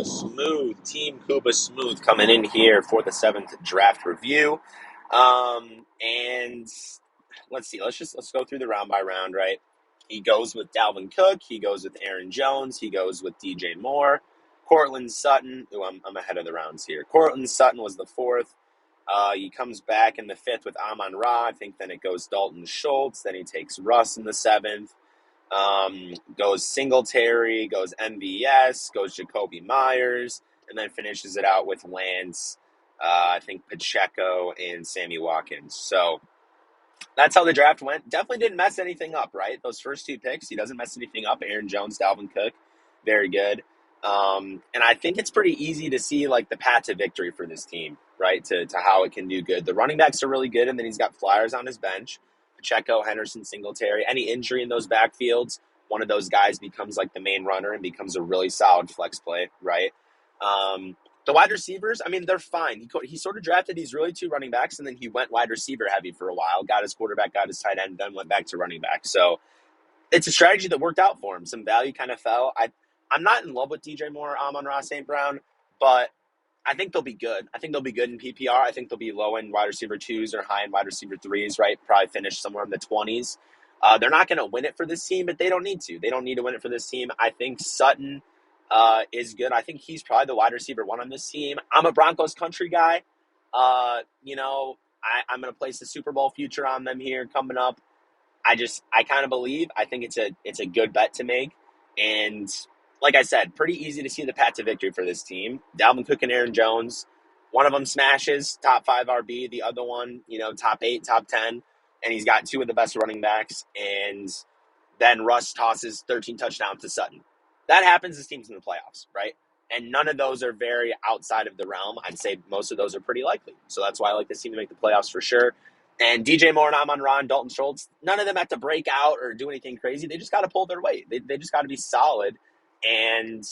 Smooth, Team Kooba Smooth coming in here for the 7th draft review. And let's see, let's go through the round by round, right? He goes with Dalvin Cook, he goes with Aaron Jones, he goes with DJ Moore, Cortland Sutton. I'm ahead of the rounds here. Cortland Sutton was the 4th. He comes back in the 5th with Amon-Ra. I think then it goes Dalton Schultz. Then he takes Russ in the 7th. Goes Singletary, goes MVS, goes Jacoby Myers, and then finishes it out with Lance, I think Pacheco, and Sammy Watkins. So that's how the draft went. Definitely didn't mess anything up, right? Those first 2 picks, he doesn't mess anything up. Aaron Jones, Dalvin Cook, very good. And I think it's pretty easy to see like the path to victory for this team, right? To how it can do good. The running backs are really good, and then he's got flyers on his bench. Pacheco, Henderson, Singletary. Any injury in those backfields, one of those guys becomes like the main runner and becomes a really solid flex play, right? The wide receivers, I mean, they're fine. He sort of drafted these really 2 running backs, and then he went wide receiver heavy for a while, got his quarterback, got his tight end, then went back to running back. So it's a strategy that worked out for him. Some value kind of fell. I'm not in love with DJ Moore or Amon-Ra St. Brown, but I think they'll be good. I think they'll be good in PPR. I think they'll be low-end wide receiver 2s or high-end wide receiver 3s, right? Probably finish somewhere in the 20s. They're not going to win it for this team, but they don't need to. They don't need to win it for this team. I think Sutton is good. I think he's probably the wide receiver 1 on this team. I'm a Broncos country guy. I'm going to place the Super Bowl future on them here coming up. I kind of believe. I think it's a good bet to make. And like I said, pretty easy to see the path to victory for this team. Dalvin Cook and Aaron Jones, one of them smashes, top 5 RB. The other one, top 8, top 10. And he's got 2 of the best running backs. And then Russ tosses 13 touchdowns to Sutton. That happens, this team's in the playoffs, right? And none of those are very outside of the realm. I'd say most of those are pretty likely. So that's why I like this team to make the playoffs for sure. And DJ Moore and Amon-Ra and Dalton Schultz, none of them have to break out or do anything crazy. They just got to pull their weight. They just got to be solid and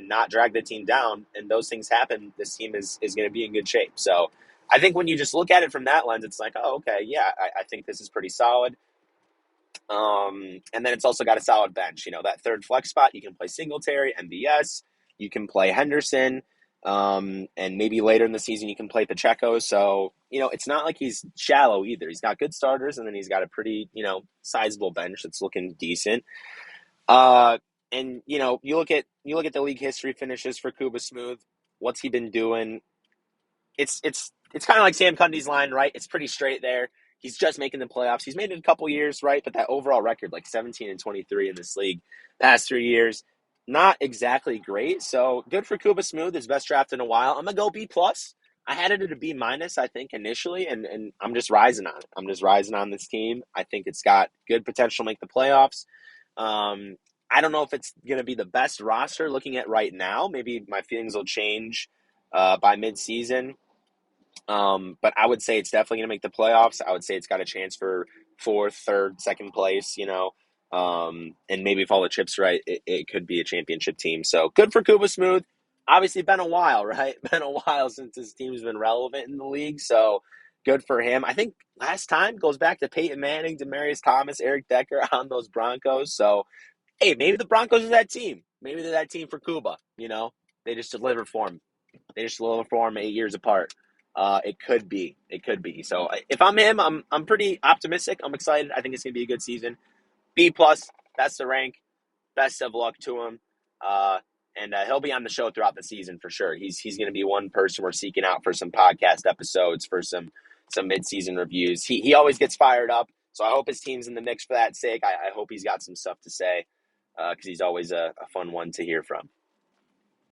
not drag the team down. And those things happen. This team is going to be in good shape. So I think when you just look at it from that lens, it's like, oh, okay, yeah, I think this is pretty solid. And then it's also got a solid bench. That 3rd flex spot, you can play Singletary, MVS, you can play Henderson, and maybe later in the season you can play Pacheco. So, it's not like he's shallow either. He's got good starters, and then he's got a pretty, sizable bench that's looking decent. And you look at the league history finishes for Kooba Smooth. What's he been doing? It's kind of like Sam Cundy's line, right? It's pretty straight there. He's just making the playoffs. He's made it a couple years, right? But that overall record, like 17-23 in this league, past 3 years, not exactly great. So good for Kooba Smooth, his best draft in a while. I'm gonna go B+. I had it at a B-, I think, initially, and I'm just rising on it. I'm just rising on this team. I think it's got good potential to make the playoffs. I don't know if it's going to be the best roster looking at right now. Maybe my feelings will change by mid-season. But I would say it's definitely going to make the playoffs. I would say it's got a chance for 4th, 3rd, 2nd place, and maybe if all the chips are right, it could be a championship team. So good for Kooba Smooth. Obviously been a while, right? Been a while since his team's been relevant in the league. So good for him. I think last time goes back to Peyton Manning, Demaryius Thomas, Eric Decker on those Broncos. So, hey, maybe the Broncos are that team. Maybe they're that team for Kooba, They just delivered for him. 8 years apart. It could be. So if I'm him, I'm pretty optimistic. I'm excited. I think it's going to be a good season. B+, that's the rank. Best of luck to him. And he'll be on the show throughout the season for sure. He's going to be one person we're seeking out for some podcast episodes, for some mid-season reviews. He always gets fired up. So I hope his team's in the mix for that sake. I hope he's got some stuff to say because he's always a fun one to hear from.